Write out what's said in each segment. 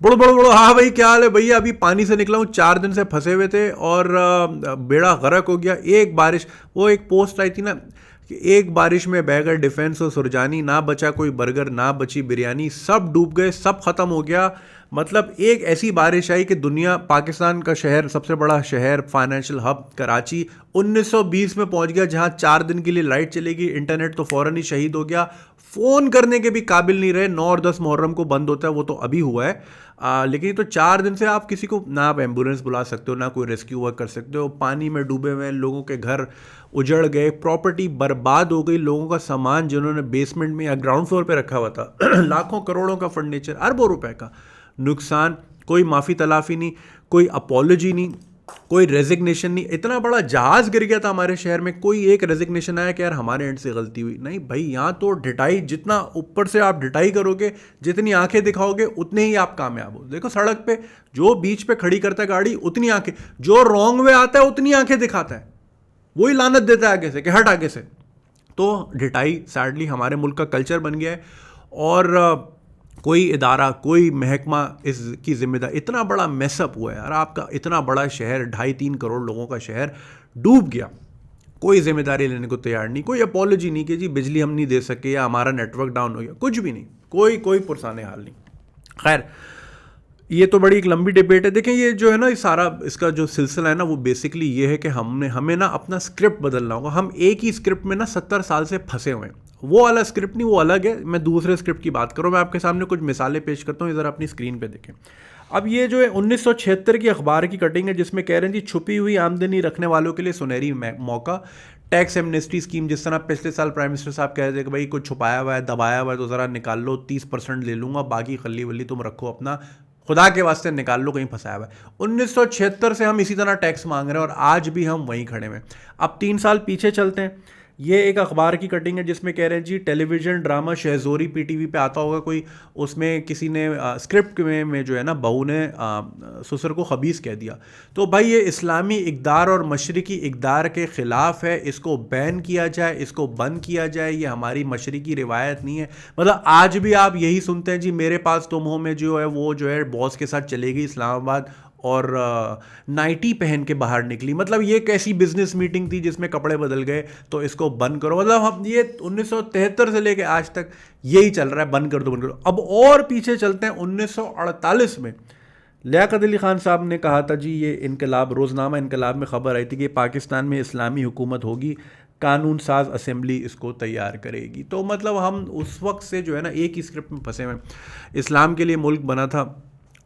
बड़ो बड़ो बड़ो, हाँ भाई क्या हाल है भैया, अभी पानी से निकला हूँ, 4 दिन से फंसे हुए थे और बेड़ा गर्क हो गया। एक बारिश, वो एक पोस्ट आई थी ना कि एक बारिश में बह गए डिफेंस और सुरजानी, ना बचा कोई बर्गर ना बची बिरयानी, सब डूब गए, सब खत्म हो गया। मतलब एक ऐसी बारिश आई कि दुनिया, पाकिस्तान का शहर, सबसे बड़ा शहर, फाइनेंशियल हब कराची, 1920 में पहुंच गया, जहां 4 दिन के लिए लाइट चलेगी, इंटरनेट तो फौरन ही शहीद हो गया, फ़ोन करने के भी काबिल नहीं रहे। 9 और 10 मुहर्रम को बंद होता है, वो तो अभी हुआ है। लेकिन ये तो 4 दिन से आप किसी को, ना आप एम्बुलेंस बुला सकते हो, ना कोई रेस्क्यू वर्क कर सकते हो। पानी में डूबे हुए लोगों के घर उजड़ गए, प्रॉपर्टी बर्बाद हो गई, लोगों का सामान जिन्होंने बेसमेंट में या ग्राउंड फ्लोर पे रखा हुआ था लाखों करोड़ों का फर्नीचर, अरबों रुपए का नुकसान। कोई माफ़ी तलाफ़ी नहीं, कोई अपॉलोजी नहीं, कोई रेजिग्नेशन नहीं। इतना बड़ा जहाज़ गिर गया था हमारे शहर में, कोई एक रेजिग्नेशन आया कि यार हमारे एंड से गलती हुई? नहीं भाई, यहाँ तो ढिठाई, जितना ऊपर से आप ढिठाई करोगे, जितनी आंखें दिखाओगे, उतने ही आप कामयाब हो। देखो सड़क पे जो बीच पे खड़ी करता है गाड़ी, उतनी आंखें, जो रॉन्ग वे आता है उतनी आंखें दिखाता है, वही लानत देता है आगे से कि हट आगे से। तो ढिठाई सैडली हमारे मुल्क का कल्चर बन गया है। और कोई इदारा, कोई महकमा इसकी जिम्मेदार, इतना बड़ा मैसअप हुआ है यार, आपका इतना बड़ा शहर, 2.5-3 करोड़ लोगों का शहर डूब गया, कोई जिम्मेदारी लेने को तैयार नहीं, कोई अपॉलोजी नहीं कि जी बिजली हम नहीं दे सके या हमारा नेटवर्क डाउन हो गया, कुछ भी नहीं, कोई कोई पुरसाने हाल नहीं। खैर, ये तो बड़ी एक लंबी डिबेट है। देखें, ये जो है ना, ये सारा इसका जो सिलसिला है ना, वो बेसिकली ये है कि हमें ना अपना स्क्रिप्ट बदलना होगा। हम एक ही स्क्रिप्ट में ना 70 साल से फंसे हुए हैं। वो वाला स्क्रिप्ट नहीं, वो अलग है, मैं दूसरे स्क्रिप्ट की बात करूँ। मैं आपके सामने कुछ मिसालें पेश करता हूँ, ज़रा अपनी स्क्रीन पे देखें। अब ये जो है 1976 की अखबार की कटिंग है, जिसमें कह रहे हैं जी छुपी हुई आमदनी रखने वालों के लिए सुनहरी मौका, टैक्स एमनेस्टी स्कीम। जिस तरह पिछले साल प्राइम मिनिस्टर साहब कह रहे थे कि भाई कुछ छुपाया हुआ है, दबाया हुआ है, तो ज़रा निकाल लो, 30% ले लूँगा, बाकी खली वली तुम रखो अपना, खुदा के वास्ते निकाल लो, कहीं फंसाया हुआ है। 1976 से हम इसी तरह टैक्स मांग रहे हैं और आज भी हम वहीं खड़े हैं। अब 3 साल पीछे चलते हैं। ये एक अखबार की कटिंग है, जिसमें कह रहे हैं जी टेलीविज़न ड्रामा शहज़ोरी, पीटीवी पे आता होगा कोई, उसमें किसी ने स्क्रिप्ट में जो है ना, बहू ने ससुर को खबीस कह दिया। तो भाई ये इस्लामी इक़दार और मशरिकी इक़दार के ख़िलाफ़ है, इसको बैन किया जाए, इसको बंद किया जाए, ये हमारी मशरिकी रिवायत नहीं है। मतलब आज भी आप यही सुनते हैं जी, मेरे पास तुम हो में जो है वो जो है बॉस के साथ चलेगी इस्लामाबाद और नाइटी पहन के बाहर निकली। मतलब ये कैसी बिजनेस मीटिंग थी जिसमें कपड़े बदल गए, तो इसको बंद करो। मतलब हम ये 1973 से लेके आज तक यही चल रहा है, बंद कर दो, बंद करो। अब और पीछे चलते हैं, 1948 में लियाकत अली खान साहब ने कहा था जी, ये इनकलाब, रोज़नामा इनकलाब में खबर आई थी कि पाकिस्तान में इस्लामी हुकूमत होगी, कानून साज असम्बली इसको तैयार करेगी। तो मतलब हम उस वक्त से जो है ना एक ही स्क्रिप्ट में फंसे हुए हैं। इस्लाम के लिए मुल्क बना था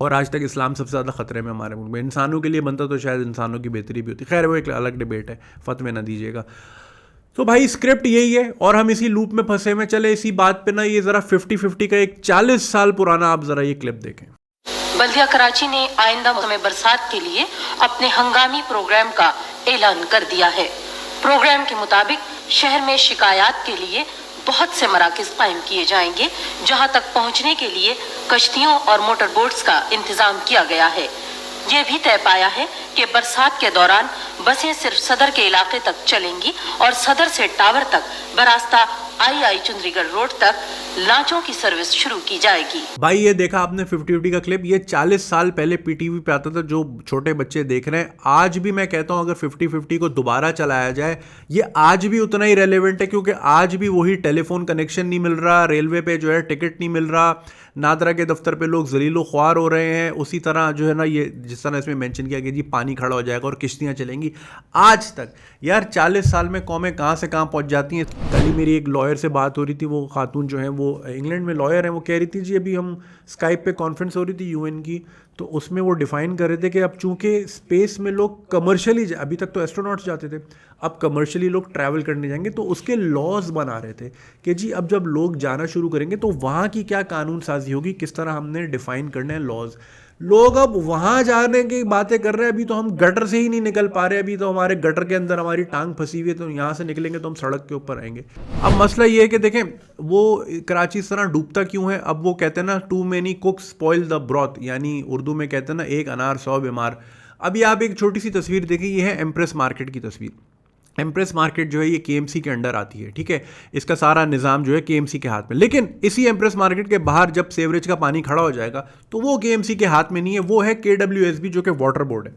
और आज तक इस्लाम सबसे ज़्यादा ख़तरे में हमारे मुल्क में। इंसानों के लिए बनता तो शायद इंसानों की बेहतरी भी होती। खैर वो एक अलग डिबेट है, फतवे ना दीजिएगा। तो भाई स्क्रिप्ट यही है और हम इसी लूप में फंसे हुए। चले इसी बात पे ना, ये ज़रा 50-50 का एक 40 साल पुराना आप ज़रा ये क्लिप देखें। बल्दिया कराची ने आइंदा मौसम बरसात के लिए अपने हंगामी प्रोग्राम का ऐलान कर दिया है। प्रोग्राम के मुताबिक शहर में शिकायत के लिए बहुत से मराकज़ कायम किए जाएंगे, जहां तक पहुंचने के लिए कश्तियों और मोटर बोट्स का इंतजाम किया गया है। ये भी तय पाया है कि बरसात के दौरान बसें सिर्फ सदर के इलाके तक चलेंगी और सदर से टावर तक बरास्ता आई चुंदरीगढ़ रोड तक लांचों की सर्विस शुरू की जाएगी। भाई ये देखा आपने 50-50 का क्लिप, ये 40 साल पहले पीटीवी पे आता था, जो छोटे बच्चे देख रहे हैं। आज भी मैं कहता हूँ अगर 50-50 को दोबारा चलाया जाए, ये आज भी उतना ही रेलेवेंट है, क्योंकि आज भी वही टेलीफोन कनेक्शन नहीं मिल रहा, रेलवे पे जो है टिकट नहीं मिल रहा, नादरा के दफ्तर पे लोग जलीलो ख्वार हो रहे हैं। उसी तरह जो है ना, ये जिस तरह इसमें मेंशन किया गया जी पानी खड़ा हो जाएगा और किश्तियाँ चलेंगी, आज तक यार 40 साल में कौमें कहाँ से कहाँ पहुँच जाती हैं। कल ही मेरी एक लॉयर से बात हो रही थी, वो खातून जो है वो इंग्लैंड में लॉयर हैं, वो कह रही थी जी अभी हम स्काइप पे कॉन्फ्रेंस हो रही थी यूएन की, तो उसमें वो डिफ़ाइन कर रहे थे कि अब चूंकि स्पेस में लोग कमर्शियली, अभी तक तो एस्ट्रोनॉट्स जाते थे, अब कमर्शियली लोग ट्रैवल करने जाएंगे, तो उसके लॉज बना रहे थे कि जी अब जब लोग जाना शुरू करेंगे तो वहाँ की क्या कानून साजी होगी, किस तरह हमने डिफ़ाइन करने हैं लॉज। लोग अब वहाँ जाने की बातें कर रहे हैं, अभी तो हम गटर से ही नहीं निकल पा रहे, अभी तो हमारे गटर के अंदर हमारी टांग फंसी हुई है, तो यहाँ से निकलेंगे तो हम सड़क के ऊपर आएंगे। अब मसला ये है कि देखें वो कराची इस तरह डूबता क्यों है। अब वो कहते हैं ना, too many cooks spoil the broth, यानी उर्दू में कहते हैं ना, एक अनार 100 बीमार। अभी आप एक छोटी सी तस्वीर देखें, ये है एम्प्रेस मार्केट की तस्वीर। एम्प्रेस मार्केट जो है ये केएमसी के अंडर आती है, ठीक है। इसका सारा निज़ाम जो है केएमसी के हाथ में, लेकिन इसी एम्प्रेस मार्केट के बाहर जब सेवरेज का पानी खड़ा हो जाएगा तो वो केएमसी के हाथ में नहीं है, वो है केडब्ल्यूएसबी जो कि वाटर बोर्ड है।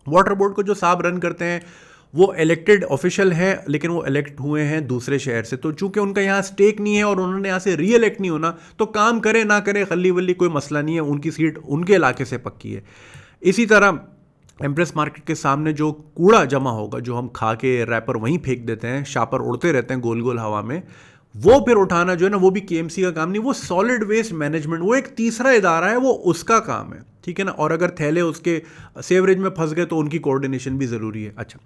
वाटर बोर्ड को जो साहब रन करते हैं वो इलेक्टेड ऑफिशियल हैं, लेकिन वो इलेक्ट हुए हैं दूसरे शहर से, तो चूंकि उनका यहाँ स्टेक नहीं है और उन्होंने यहाँ से री इलेक्ट नहीं होना, तो काम करे ना करे खल्ली वल्ली कोई मसला नहीं है, उनकी सीट उनके इलाके से पक्की है। इसी तरह एम्प्रेस मार्केट के सामने जो कूड़ा जमा होगा, जो हम खा के रैपर वहीं फेंक देते हैं, शापर उड़ते रहते हैं गोल गोल हवा में, वो फिर उठाना जो है ना वो भी केएमसी का काम नहीं, वो सॉलिड वेस्ट मैनेजमेंट, वो एक तीसरा इदारा है, वो उसका काम है, ठीक है ना। और अगर थैले उसके सेवरेज में फंस गए तो उनकी कोऑर्डिनेशन भी ज़रूरी है। अच्छा,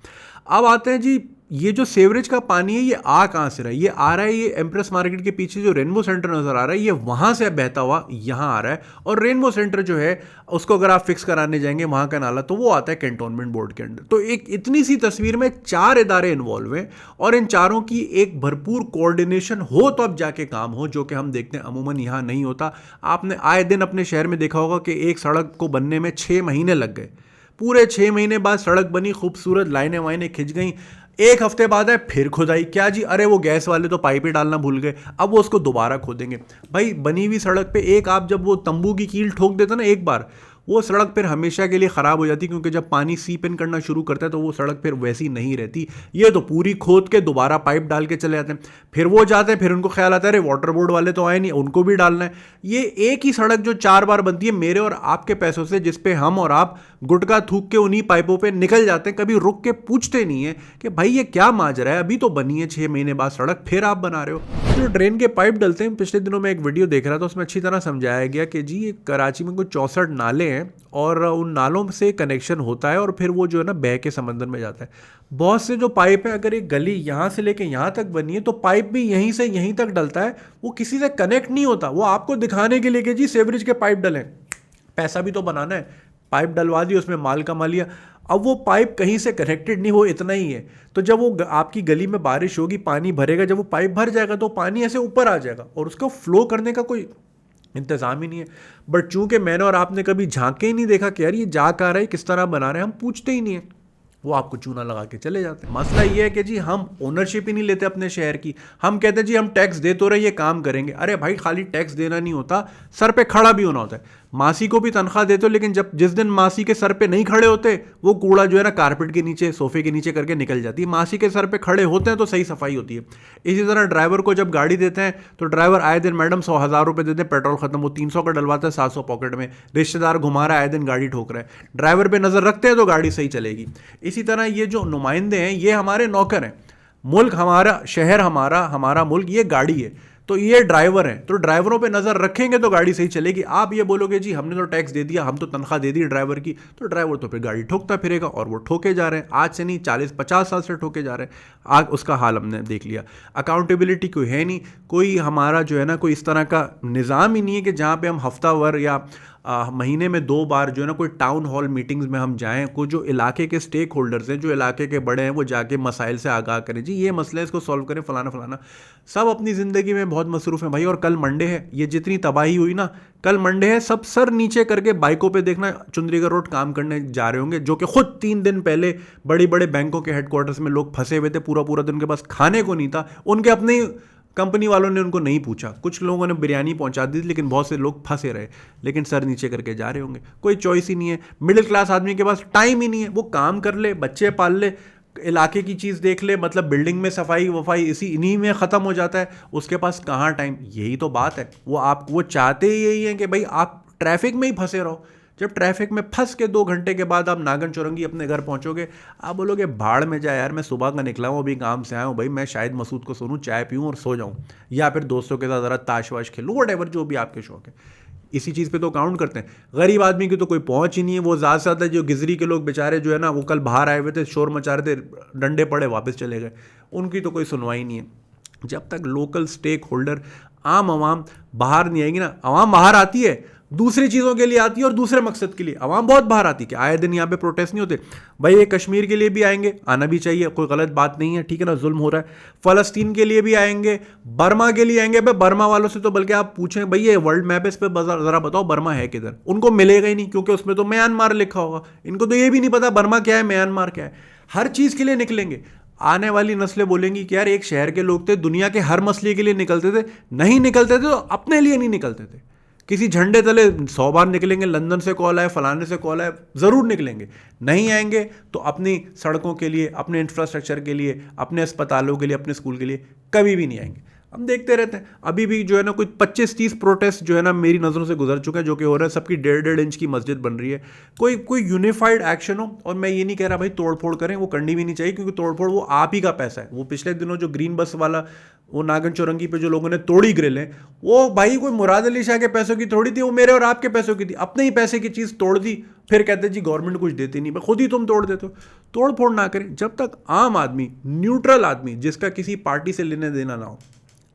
अब आते हैं जी, ये जो सेवरेज का पानी है ये आ कहाँ से रहा है? ये आ रहा है, ये एम्प्रेस मार्केट के पीछे जो रेनबो सेंटर नज़र आ रहा है ये वहाँ से बहता हुआ यहाँ आ रहा है, और रेनबो सेंटर जो है उसको अगर आप फिक्स कराने जाएंगे वहाँ का नाला तो वो आता है कैंटोनमेंट बोर्ड के अंदर। तो एक इतनी सी तस्वीर में 4 इदारे इन्वॉल्व हैं और इन चारों की एक भरपूर कोऑर्डिनेशन हो तो अब जाके काम हो, जो कि हम देखते हैं अमूमन यहाँ नहीं होता। आपने आए दिन अपने शहर में देखा होगा कि एक सड़क को बनने में 6 महीने लग गए, पूरे 6 महीने बाद सड़क बनी, खूबसूरत लाइनें वाइनें खिंच गई, एक हफ्ते बाद है फिर खुदाई, क्या जी, अरे वो गैस वाले तो पाइपें डालना भूल गए, अब वो उसको दोबारा खोदेंगे। भाई बनी हुई सड़क पे एक आप जब वो तंबू की कील ठोक देते ना एक बार, वो सड़क फिर हमेशा के लिए ख़राब हो जाती, क्योंकि जब पानी सीप इन करना शुरू करता है तो वो सड़क फिर वैसी नहीं रहती। ये तो पूरी खोद के दोबारा पाइप डाल के चले जाते हैं, फिर वो जाते हैं, फिर उनको ख्याल आता है अरे वाटर बोर्ड वाले तो आए नहीं, उनको भी डालना है। ये एक ही सड़क जो 4 बार बनती है मेरे और आपके पैसों से, जिस पे हम और आप गुटखा थूक के उन्हीं पाइपों पे निकल जाते हैं, कभी रुक के पूछते नहीं है कि भाई ये क्या माजरा है, अभी तो बनी है 6 महीने बाद सड़क, फिर आप बना रहे हो। जो ड्रेन के पाइप डलते हैं, पिछले दिनों में एक वीडियो देख रहा था, उसमें अच्छी तरह समझाया गया कि जी कराची में कुछ 64 नाले हैं और उन नालों से कनेक्शन होता है और फिर वो जो है ना बह के समंदर में जाता है। बहुत से जो पाइप है, अगर एक गली यहाँ से लेके यहाँ तक बनी है तो पाइप भी यहीं से यहीं तक डलता है, वो किसी से कनेक्ट नहीं होता, वो आपको दिखाने के लिए कि जी सेवरेज के पाइप डलें, पैसा भी तो बनाना है, पाइप डलवा दी, उसमें माल कमा लिया। अब वो पाइप कहीं से कनेक्टेड नहीं, वो इतना ही है। तो जब वो आपकी गली में बारिश होगी, पानी भरेगा, जब वो पाइप भर जाएगा तो पानी ऐसे ऊपर आ जाएगा और उसको फ्लो करने का कोई इंतज़ाम ही नहीं है। बट चूंकि मैंने और आपने कभी झांक के ही नहीं देखा कि यार ये जा कहाँ रहा है, किस तरह बना रहे हैं, हम पूछते ही नहीं है, वो आपको चूना लगा के चले जाते हैं। मसला ये है कि जी हम ओनरशिप ही नहीं लेते अपने शहर की, हम कहते हैं जी हम टैक्स दे तो रहे, ये काम करेंगे। अरे भाई खाली टैक्स देना नहीं होता, सर पे खड़ा भी होना होता है। मासी को भी तनख्वाह देते हो, लेकिन जब जिस दिन मासी के सर पे नहीं खड़े होते, वो कूड़ा जो है ना कारपेट के नीचे, सोफे के नीचे करके निकल जाती है। मासी के सर पे खड़े होते हैं तो सही सफाई होती है। इसी तरह ड्राइवर को जब गाड़ी देते हैं तो ड्राइवर आए दिन मैडम 100,000 रुपये देते हैं, पेट्रोल खत्म, वो 300 का डलवाता है, 700 पॉकेट में, रिश्तेदार घुमा रहा है, आए दिन गाड़ी ठोक रहा है, ड्राइवर पे नज़र रखते हैं तो गाड़ी सही चलेगी। इसी तरह ये जो नुमाइंदे हैं ये हमारे नौकर हैं, मुल्क हमारा, शहर हमारा, हमारा मुल्क, ये गाड़ी है, तो ये ड्राइवर हैं, तो ड्राइवरों पे नज़र रखेंगे तो गाड़ी सही चलेगी। आप ये बोलोगे जी हमने तो टैक्स दे दिया, हम तो तनख्वाह दे दी ड्राइवर की, तो ड्राइवर तो फिर गाड़ी ठोकता फिरेगा, और वो ठोके जा रहे हैं, आज से नहीं 40-50 साल से ठोके जा रहे हैं। आज उसका हाल हमने देख लिया। अकाउंटेबिलिटी कोई है नहीं, कोई हमारा जो है ना कोई इस तरह का निज़ाम ही नहीं है कि जहाँ पे हम हफ्तावार या महीने में 2 बार जो है ना कोई टाउन हॉल मीटिंग्स में हम जाएं, को जो इलाके के स्टेक होल्डर्स हैं, जो इलाके के बड़े हैं, वो जाके मसाइल से आगाह करें, जी ये मसला है, इसको सॉल्व करें, फलाना फलाना। सब अपनी ज़िंदगी में बहुत मसरूफ़ हैं भाई, और कल मंडे है, ये जितनी तबाही हुई ना, कल मंडे है, सब सर नीचे करके बाइकों पे देखना चुंदरीगढ़ रोड काम करने जा रहे होंगे, जो कि खुद 3 दिन पहले बड़ी बड़े बैंकों के हेडक्वार्टर्स में लोग फंसे हुए थे, पूरा पूरा दिन उनके पास खाने को नहीं था, उनके अपने कंपनी वालों ने उनको नहीं पूछा, कुछ लोगों ने बिरयानी पहुंचा दी, लेकिन बहुत से लोग फंसे रहे, लेकिन सर नीचे करके जा रहे होंगे। कोई चॉइस ही नहीं है, मिडिल क्लास आदमी के पास टाइम ही नहीं है, वो काम कर ले, बच्चे पाल ले, इलाके की चीज़ देख ले, मतलब बिल्डिंग में सफाई वफाई इन्हीं में ख़त्म हो जाता है, उसके पास कहाँ टाइम। यही तो बात है, वो चाहते ही यही है कि भाई आप ट्रैफिक में ही फंसे रहो। जब ट्रैफिक में फंस के 2 घंटे के बाद आप नागन चौरंगी अपने घर पहुंचोगे, आप बोलोगे भाड़ में जाए यार, मैं सुबह का निकला हूँ, अभी काम से आया हूँ, भाई मैं शायद मसूद को सुनूँ, चाय पीऊँ और सो जाऊँ, या फिर दोस्तों के साथ ज़रा ताश वाश खेलूँ, व्हाटएवर जो भी आपके शौक है। इसी चीज़ पे तो काउंट करते हैं। गरीब आदमी की तो कोई पहुंच ही नहीं है, वो ज़्यादा से ज़्यादा जो गिजरी के लोग बेचारे जो है ना, वो कल बाहर आए हुए थे, शोर मचा रहे थे, डंडे पड़े वापस चले गए, उनकी तो कोई सुनवाई नहीं है। जब तक लोकल स्टेक होल्डर आम आवाम बाहर नहीं आएगी ना, आवाम बाहर आती है दूसरी चीज़ों के लिए आती है और दूसरे मकसद के लिए, आवाम बहुत बाहर आती है कि आए दिन यहाँ पे प्रोटेस्ट नहीं होते। भाई ये कश्मीर के लिए भी आएंगे, आना भी चाहिए, कोई गलत बात नहीं है, ठीक है ना, जुल्म हो रहा है। फ़लस्तीन के लिए भी आएंगे, बर्मा के लिए आएंगे। भाई बर्मा वालों से तो बल्कि आप पूछें भाई ये वर्ल्ड मैप है, इस पर ज़रा बताओ बर्मा है किधर, उनको मिलेगा ही नहीं, क्योंकि उसमें तो म्यांमार लिखा होगा, इनको तो ये भी नहीं पता बर्मा क्या है, म्यांमार क्या है। हर चीज़ के लिए निकलेंगे। आने वाली नस्लें बोलेंगी कि यार एक शहर के लोग थे, दुनिया के हर मसले के लिए निकलते थे, नहीं निकलते थे तो अपने लिए नहीं निकलते थे। किसी झंडे तले 100 बार निकलेंगे, लंदन से कॉल आए, फलाने से कॉल आए, ज़रूर निकलेंगे। नहीं आएंगे तो अपनी सड़कों के लिए, अपने इंफ्रास्ट्रक्चर के लिए, अपने अस्पतालों के लिए, अपने स्कूल के लिए कभी भी नहीं आएंगे। हम देखते रहते हैं, अभी भी जो है ना कोई 25-30 प्रोटेस्ट जो है ना मेरी नज़रों से गुजर चुके हैं, जो कि हो रहा है। सबकी 1.5 इंच की मस्जिद बन रही है। कोई यूनिफाइड एक्शन हो। और मैं ये नहीं कह रहा भाई तोड़ फोड़ करें, वो करनी भी नहीं चाहिए, क्योंकि तोड़ फोड़ वो आप ही का पैसा है। वो पिछले दिनों जो ग्रीन बस वाला वो नागन चौरंगी पे जो लोगों ने तोड़ी ग्रिलें, वो भाई कोई मुराद अली शाह के पैसों की थोड़ी थी, वो मेरे और आपके पैसों की थी। अपने ही पैसे की चीज़ तोड़ दी, फिर कहते जी गवर्नमेंट कुछ देती नहीं, खुद ही तुम तोड़ देते हो। तोड़ फोड़ ना करें। जब तक आम आदमी, न्यूट्रल आदमी, जिसका किसी पार्टी से लेने देना ना हो,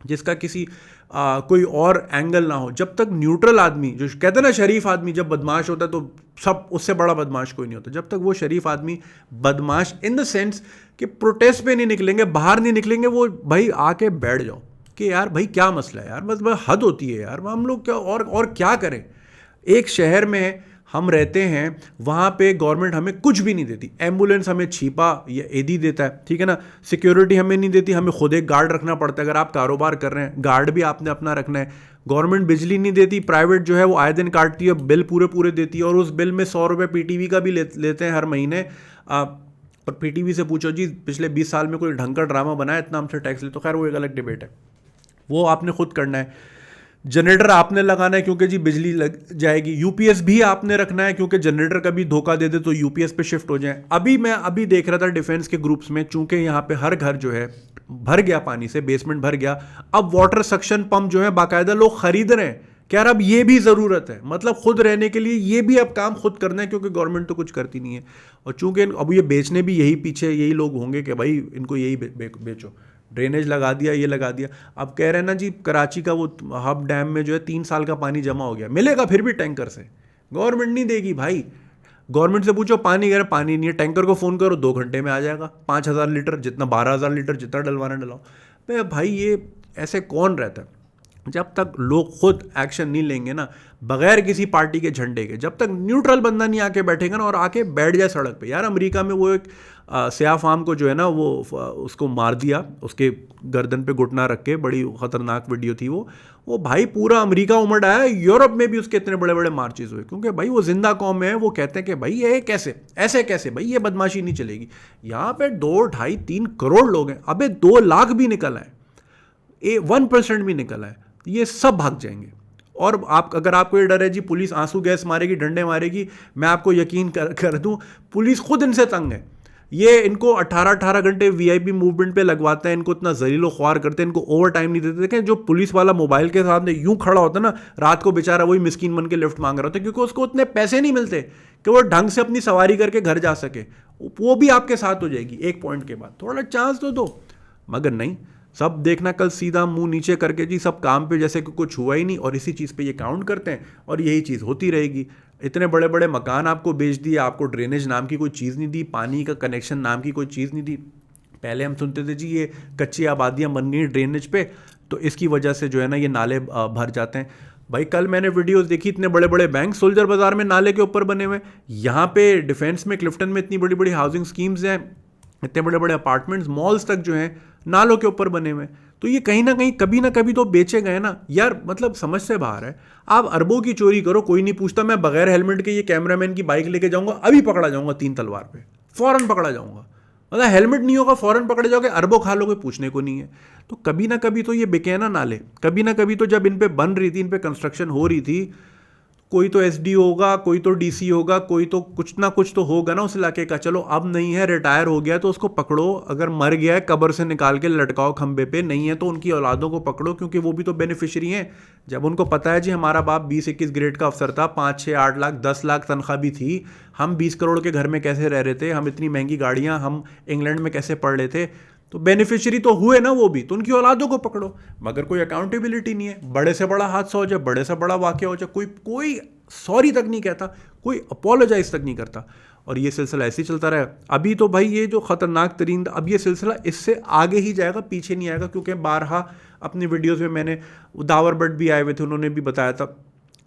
जिसका किसी कोई और एंगल ना हो, जब तक न्यूट्रल आदमी, जो कहते हैं ना शरीफ आदमी जब बदमाश होता है तो सब, उससे बड़ा बदमाश कोई नहीं होता, जब तक वो शरीफ आदमी बदमाश इन द सेंस कि प्रोटेस्ट पे नहीं निकलेंगे, बाहर नहीं निकलेंगे, वो भाई आके बैठ जाओ कि यार भाई क्या मसला है यार, बस हद होती है यार, हम लोग क्या और क्या करें। एक शहर में हम रहते हैं, वहाँ पे गवर्नमेंट हमें कुछ भी नहीं देती। एम्बुलेंस हमें छिपा या एदी देता है, ठीक है ना। सिक्योरिटी हमें नहीं देती, हमें खुद एक गार्ड रखना पड़ता है। अगर आप कारोबार कर रहे हैं, गार्ड भी आपने अपना रखना है। गवर्नमेंट बिजली नहीं देती, प्राइवेट जो है वो आए दिन काटती है, बिल पूरे देती है, और उस बिल में 100 रुपये पीटीवी का भी लेते हैं हर महीने। और पीटीवी से पूछो जी पिछले 20 साल में कोई ढंग का ड्रामा बनाया, इतना हमसे टैक्स ले, तो खैर वो एक अलग डिबेट है, वो आपने खुद करना है। जनरेटर आपने लगाना है क्योंकि जी बिजली लग जाएगी। यूपीएस भी आपने रखना है क्योंकि जनरेटर कभी धोखा दे दे तो यूपीएस पे शिफ्ट हो जाए। मैं देख रहा था डिफेंस के ग्रुप्स में, चूंकि यहाँ पे हर घर जो है भर गया पानी से, बेसमेंट भर गया, अब वाटर सक्शन पंप जो है बाकायदा लोग खरीद रहे हैं। क्या अब ये भी ज़रूरत है, मतलब खुद रहने के लिए ये भी अब काम खुद करना है, क्योंकि गवर्नमेंट तो कुछ करती नहीं है। और चूंकि अब ये बेचने भी यही पीछे यही लोग होंगे कि भाई इनको यही बेचो, ड्रेनेज लगा दिया, ये लगा दिया। अब कह रहे हैं ना जी कराची का वो हब डैम में जो है 3 साल का पानी जमा हो गया, मिलेगा फिर भी टैंकर से, गवर्नमेंट नहीं देगी भाई। गवर्नमेंट से पूछो पानी, कह रहे पानी नहीं है, टैंकर को फ़ोन करो 2 घंटे में आ जाएगा, 5,000 लीटर, जितना 12,000 लीटर जितना डलवाना डलाओ। भाई ये ऐसे कौन रहता है? जब तक लोग खुद एक्शन नहीं लेंगे ना, बगैर किसी पार्टी के झंडे के, जब तक न्यूट्रल बंदा नहीं आके बैठेगा ना और आके बैठ जाए सड़क पे। यार अमेरिका में वो एक स्याह फार्म को जो है ना वो उसको मार दिया, उसके गर्दन पे घुटना रख के, बड़ी ख़तरनाक वीडियो थी वो भाई पूरा अमेरिका उमड़ आया। यूरोप में भी उसके इतने बड़े बड़े मार्चेस हुए, क्योंकि भाई वो जिंदा कौम में है। वो कहते हैं कि भाई ये कैसे, ऐसे कैसे भाई, ये बदमाशी नहीं चलेगी। यहाँ पे 2, 2.5, 3 करोड़ लोग हैं, अबे 2 लाख भी निकल आए, 1% भी निकल आए, ये सब भाग जाएंगे। और अगर आपको ये डर है जी पुलिस आंसू गैस मारेगी, डंडे मारेगी, मैं आपको यकीन कर दूं पुलिस खुद इनसे तंग है। ये इनको 18 घंटे वीआईपी मूवमेंट पे लगवाते हैं, इनको इतना जलीलो ख्वार करते हैं, इनको ओवर टाइम नहीं देते। देखें जो पुलिस वाला मोबाइल के सामने यूं खड़ा होता है ना रात को, बेचारा वही मिस्कीन बन के लिफ्ट मांग रहा होता है, क्योंकि उसको उतने पैसे नहीं मिलते कि वो ढंग से अपनी सवारी करके घर जा सके। वो भी आपके साथ हो जाएगी एक पॉइंट के बाद, थोड़ा चांस तो दो। मगर नहीं, सब देखना कल सीधा मुंह नीचे करके जी सब काम पे जैसे कि कुछ हुआ ही नहीं, और इसी चीज़ पे ये काउंट करते हैं और यही चीज़ होती रहेगी। इतने बड़े बड़े मकान आपको बेच दिए, आपको ड्रेनेज नाम की कोई चीज़ नहीं दी, पानी का कनेक्शन नाम की कोई चीज़ नहीं दी। पहले हम सुनते थे जी ये कच्ची आबादियाँ बन गई ड्रेनेज पे, तो इसकी वजह से जो है ना ये नाले भर जाते हैं। भाई कल मैंने वीडियोस देखी, इतने बड़े बड़े बैंक सोल्जर बाजार में नाले के ऊपर बने हुए। यहाँ पे डिफेंस में क्लिफ्टन में इतनी बड़ी बड़ी हाउसिंग स्कीम्स हैं, इतने बड़े बड़े अपार्टमेंट्स मॉल्स तक जो हैं नालों के ऊपर बने हुए। तो ये कहीं ना कहीं ना कभी तो बेचे गए ना यार, मतलब समझ से बाहर है। आप अरबों की चोरी करो, कोई नहीं पूछता। मैं बगैर हेलमेट के ये कैमरामैन की बाइक लेके जाऊंगा, अभी पकड़ा जाऊंगा 3 तलवार पे, फौरन पकड़ा जाऊंगा। मतलब हेलमेट नहीं होगा फौरन पकड़े जाओगे, अरबों खा लोगे, पूछने को नहीं है। तो कभी ना कभी तो ये बिके ना नाले, कभी ना कभी तो जब इन पे बन रही थी, इन पे कंस्ट्रक्शन हो रही थी, कोई तो एसडी होगा, कोई तो डीसी होगा, कोई तो कुछ ना कुछ तो होगा ना उस इलाके का। चलो अब नहीं है, रिटायर हो गया तो उसको पकड़ो, अगर मर गया है कब्र से निकाल के लटकाओ खंबे पे, नहीं है तो उनकी औलादों को पकड़ो, क्योंकि वो भी तो बेनिफिशियरी हैं। जब उनको पता है जी हमारा बाप 20-21 ग्रेड का अफसर था, 5, 6, 8 लाख 10 लाख तनख्वाह भी थी, हम 20 करोड़ के घर में कैसे रह रहे थे, हम इतनी महंगी गाड़ियाँ, हम इंग्लैंड में कैसे पढ़ रहे थे, तो बेनिफिशियरी तो हुए ना वो भी, तो उनकी औलादों को पकड़ो। मगर कोई अकाउंटेबिलिटी नहीं है, बड़े से बड़ा हादसा हो जाए, बड़े से बड़ा वाकया हो जाए, कोई सॉरी तक नहीं कहता, कोई अपोलोजाइज तक नहीं करता, और ये सिलसिला ऐसे ही चलता रहा। अभी तो भाई ये जो ख़तरनाक तरीन, अब ये सिलसिला इससे आगे ही जाएगा, पीछे नहीं आएगा। क्योंकि बारहा अपनी वीडियोज़ में मैंने, दावर भट्ट भी आए हुए थे, उन्होंने भी बताया था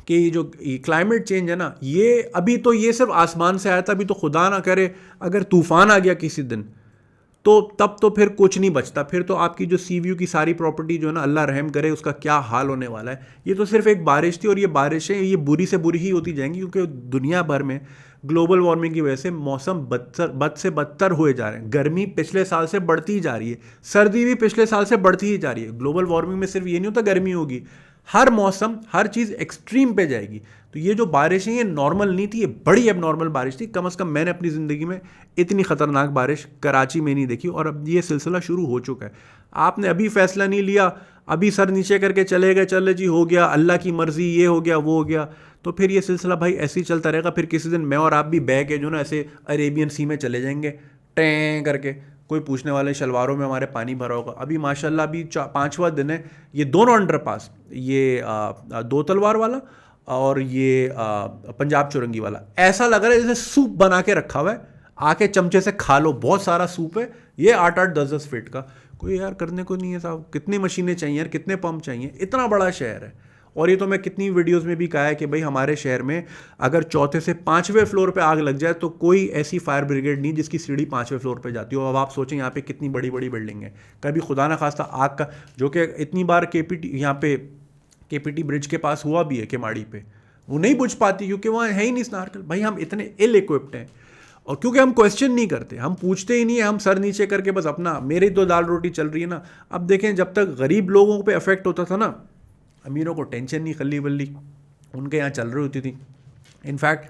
कि ये जो क्लाइमेट चेंज है ना, ये अभी तो ये सिर्फ आसमान से आया था, अभी तो खुदा ना करे अगर तूफ़ान आ गया किसी दिन, तो तब तो फिर कुछ नहीं बचता, फिर तो आपकी जो सी व्यू की सारी प्रॉपर्टी जो है ना, अल्लाह रहम करे उसका क्या हाल होने वाला है। ये तो सिर्फ एक बारिश थी, और ये बारिशें ये बुरी से बुरी ही होती जाएंगी, क्योंकि दुनिया भर में ग्लोबल वार्मिंग की वजह से मौसम बद से बदतर हुए जा रहे हैं। गर्मी पिछले साल से बढ़ती ही जा रही है, सर्दी भी पिछले साल से बढ़ती ही जा रही है। ग्लोबल वार्मिंग में सिर्फ ये नहीं होता गर्मी होगी, हर मौसम हर चीज़ एक्सट्रीम पे जाएगी। तो ये जो बारिश है ये नॉर्मल नहीं थी, ये बड़ी अब नॉर्मल बारिश थी। कम से कम मैंने अपनी ज़िंदगी में इतनी ख़तरनाक बारिश कराची में नहीं देखी, और अब ये सिलसिला शुरू हो चुका है। आपने अभी फैसला नहीं लिया, अभी सर नीचे करके चले गए, चले जी हो गया, अल्लाह की मर्ज़ी, ये हो गया वो हो गया, तो फिर ये सिलसिला भाई ऐसे ही चलता रहेगा। फिर किसी दिन मैं और आप भी बह के जो ना ऐसे अरेबियन सी में चले जाएंगे टें करके, कोई पूछने वाले शलवारों में हमारे पानी भरा होगा। अभी माशाल्लाह अभी 5वां दिन है, ये दोनों अंडरपास, ये 2 तलवार वाला और ये पंजाब चौरंगी वाला, ऐसा लग रहा है जैसे सूप बना के रखा हुआ है, आके चमचे से खा लो, बहुत सारा सूप है ये 8-8 10-10 फीट का। कोई यार करने को नहीं है साहब, कितनी मशीनें चाहिए यार, कितने पंप चाहिए, इतना बड़ा शहर है। और ये तो मैं कितनी वीडियोस में भी कहा है कि भाई हमारे शहर में अगर 4थे से 5वें फ्लोर पे आग लग जाए तो कोई ऐसी फायर ब्रिगेड नहीं जिसकी सीढ़ी 5वें फ्लोर पे जाती हो। अब आप सोचें यहाँ पे कितनी बड़ी बड़ी बिल्डिंग है, कभी खुदा ना खास्ता आग का, जो कि इतनी बार यहाँ पे केपीटी ब्रिज के पास हुआ भी है केमाड़ी पे, वो नहीं बुझ पाती क्योंकि वहाँ है ही नहीं स्नार्कल। भाई हम इतने इल इक्विप्ड हैं, और क्योंकि हम क्वेश्चन नहीं करते, हम पूछते ही नहीं है, हम सर नीचे करके बस अपना मेरी तो दाल रोटी चल रही है ना। अब देखें जब तक गरीब लोगों पे अफेक्ट होता था ना, अमीरों को टेंशन नहीं, खल्ली वल्ली उनके यहाँ चल रही होती थी। इनफैक्ट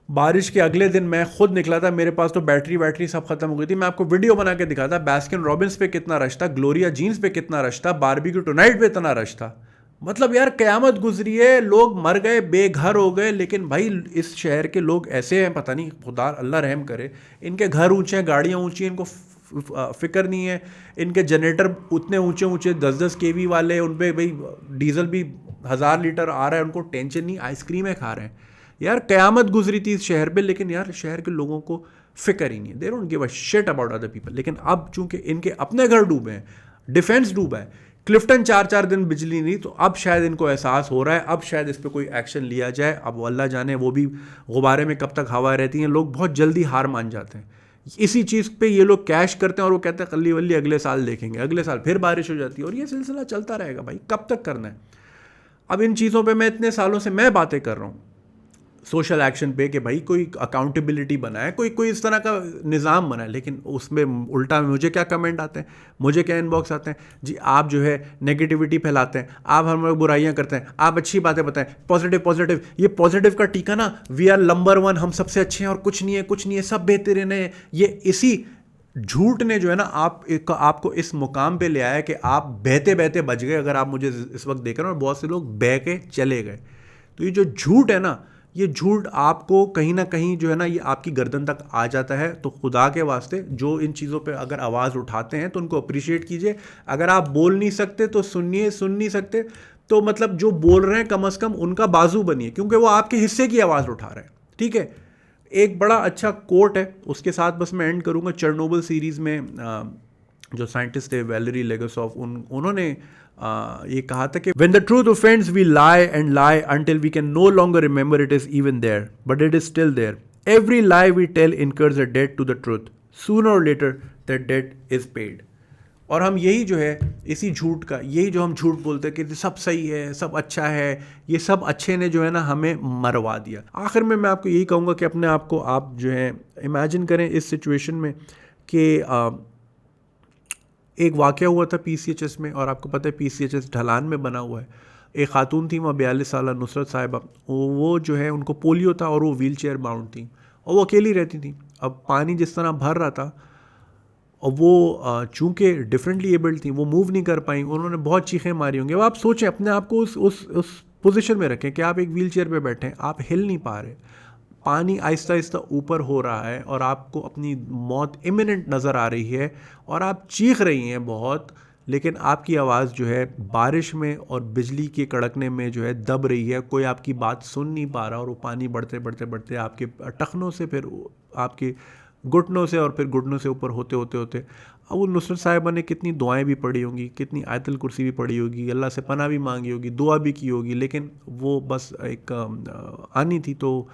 बारिश के अगले दिन मैं खुद निकला था, मेरे पास तो बैटरी सब खत्म हो गई थी। मैं आपको वीडियो बना के दिखाता, बास्किन रॉबिन्स पे कितना रश था, ग्लोरिया जीन्स पे कितना रश था, बारबेक्यू टुनाइट पे इतना रश था। मतलब यार क़यामत गुजरी है, लोग मर गए, बेघर हो गए। लेकिन भाई इस शहर के लोग ऐसे हैं, पता नहीं, खुदा अल्लाह रहम करे, इनके घर ऊंचे हैं, गाड़ियाँ ऊंची हैं, इनको फिक्र नहीं है। इनके जनरेटर उतने ऊंचे ऊंचे 10-10 kV वाले, उन पर भाई डीजल भी 1000 लीटर आ रहा है, उनको टेंशन नहीं, आइसक्रीमें खा रहे हैं। यार क़यामत गुजरी थी इस शहर पे, लेकिन यार शहर के लोगों को फिक्र ही नहीं है, they don't give a shit about other people. लेकिन अब चूंकि इनके अपने घर डूबे हैं, डिफेंस डूबा है, क्लिफ्टन 4-4 दिन बिजली नहीं, तो अब शायद इनको एहसास हो रहा है, अब शायद इस पर कोई एक्शन लिया जाए। अब अल्लाह जाने वो भी गुब्बारे में कब तक हवा रहती हैं, लोग बहुत जल्दी हार मान जाते हैं। इसी चीज़ पे ये लोग कैश करते हैं और वो कहते हैं कल्ली वल्ली अगले साल देखेंगे, अगले साल फिर बारिश हो जाती है, और ये सिलसिला चलता रहेगा भाई, कब तक करना है। अब इन चीज़ों पे मैं इतने सालों से मैं बातें कर रहा हूँ सोशल एक्शन पे कि भाई कोई अकाउंटेबिलिटी बनाए, कोई इस तरह का निज़ाम बनाए, लेकिन उसमें उल्टा मुझे क्या कमेंट आते हैं, मुझे क्या इनबॉक्स आते हैं, जी आप जो है नेगेटिविटी फैलाते हैं, आप हम लोग बुराइयां करते हैं, आप अच्छी बातें बताएं, पॉजिटिव। ये पॉजिटिव का टीका ना, वी आर नंबर 1, हम सबसे अच्छे हैं और कुछ नहीं है, सब बेहतरीन है। ये इसी झूठ ने जो है ना आपको इस मुकाम पे ले आया कि आप बहते बहते बच गए। अगर आप मुझे इस वक्त देख रहे हो, बहुत से लोग बह के चले गए। तो ये जो झूठ है ना, ये झूठ आपको कहीं ना कहीं जो है ना, ये आपकी गर्दन तक आ जाता है। तो खुदा के वास्ते जो इन चीज़ों पे अगर आवाज़ उठाते हैं तो उनको अप्रिशिएट कीजिए। अगर आप बोल नहीं सकते तो सुन नहीं सकते, तो मतलब जो बोल रहे हैं कम से कम उनका बाजू बनिए, क्योंकि वो आपके हिस्से की आवाज़ उठा रहे हैं। ठीक है, एक बड़ा अच्छा कोट है, उसके साथ बस मैं एंड करूँगा। चेरनोबिल सीरीज़ में जो साइंटिस्ट थे वैलेरी लेगोसॉफ, उन्होंने ये कहा था कि when the truth offends we lie and lie until we can no longer remember it is even there, but it is still there. Every lie we tell incurs a debt to the truth. Sooner or later that debt is paid. और हम यही जो है इसी झूठ का, यही जो हम झूठ बोलते हैं कि सब सही है, सब अच्छा है, ये सब अच्छे ने जो है ना हमें मरवा दिया। आखिर में मैं आपको यही कहूँगा कि अपने आप को आप जो है इमेजिन करें इस सिचुएशन में कि एक वाक़या हुआ था PCHS में, और आपको पता है PCHS ढलान में बना हुआ है। एक खातून थी वहाँ 42 साल नुसरत साहिबा, वो जो है उनको पोलियो था और वो व्हील चेयर बाउंड थी और वो अकेली रहती थी। अब पानी जिस तरह भर रहा था और वो चूँकि डिफरेंटली एबल्ड थी, वो मूव नहीं कर पाई, उन्होंने बहुत चीखें मारी होंगी। अब आप सोचें, अपने आप को उस पोजीशन में रखें कि आप एक व्हील चेयर पर बैठे हैं, आप हिल नहीं पा रहे, पानी आहिस्ता आहिस्ता ऊपर हो रहा है और आपको अपनी मौत इमिनेंट नज़र आ रही है और आप चीख रही हैं बहुत, लेकिन आपकी आवाज़ जो है बारिश में और बिजली के कड़कने में जो है दब रही है, कोई आपकी बात सुन नहीं पा रहा, और वो पानी बढ़ते बढ़ते बढ़ते आपके टखनों से, फिर आपके घुटनों से, और फिर घुटनों से ऊपर होते होते होते अब वो नुसरत साहिबा ने कितनी दुआएं भी पढ़ी होंगी, कितनी आयतुल कुर्सी भी पढ़ी होगी, अल्लाह से पनाह भी मांगी होगी, दुआ भी की होगी, लेकिन वो बस एक आनी थी। तो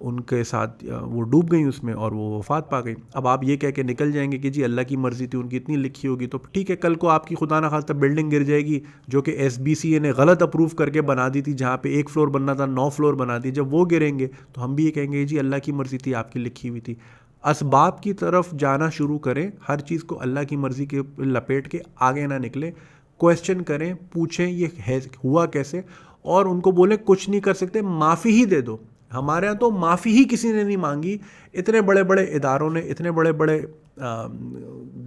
उनके साथ वो डूब गई उसमें और वो वफ़ात पा गई। अब आप ये कह के निकल जाएंगे कि जी अल्लाह की मर्ज़ी थी, उनकी इतनी लिखी होगी, तो ठीक है, कल को आपकी खुदा ना खास्ता बिल्डिंग गिर जाएगी जो कि SBCA ने गलत अप्रूव करके बना दी थी, जहाँ पे 1 फ्लोर बनना था 9 फ्लोर बना दी। जब वो गिरेंगे तो हम भी ये कहेंगे जी अल्लाह की मर्ज़ी थी, आपकी लिखी हुई थी। असबाब की तरफ जाना शुरू करें, हर चीज़ को अल्लाह की मर्ज़ी के लपेट के आगे ना निकलें। क्वेश्चन करें, पूछें ये है हुआ कैसे, और उनको बोलें कुछ नहीं कर सकते, माफ़ी ही दे दो। हमारे यहाँ तो माफ़ी ही किसी ने नहीं मांगी। इतने बड़े बड़े इदारों ने इतने बड़े बड़े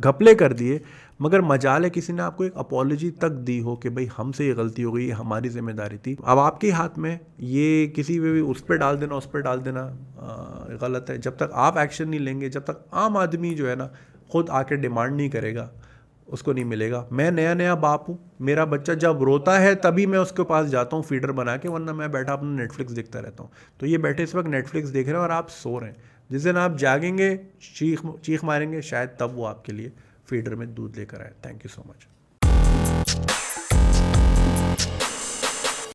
घपले कर दिए, मगर मजाल है किसी ने आपको एक अपॉलॉजी तक दी हो कि भाई हमसे ये गलती हो गई, ये हमारी जिम्मेदारी थी। अब आपके हाथ में ये किसी पे भी उस पर डाल देना उस पर डाल देना गलत है। जब तक आप एक्शन नहीं लेंगे, जब तक आम आदमी जो है ना खुद आके डिमांड नहीं करेगा, उसको नहीं मिलेगा। मैं नया नया बाप हूँ, मेरा बच्चा जब रोता है तभी मैं उसके पास जाता हूँ फीडर बना के, वरना मैं बैठा अपना नेटफ्लिक्स देखता रहता हूँ। तो ये बैठे इस वक्त नेटफ्लिक्स देख रहे हैं और आप सो रहे हैं। जिस दिन आप जागेंगे, चीख मारेंगे, शायद तब वो आपके लिए फीडर में दूध लेकर आए। Thank you so much.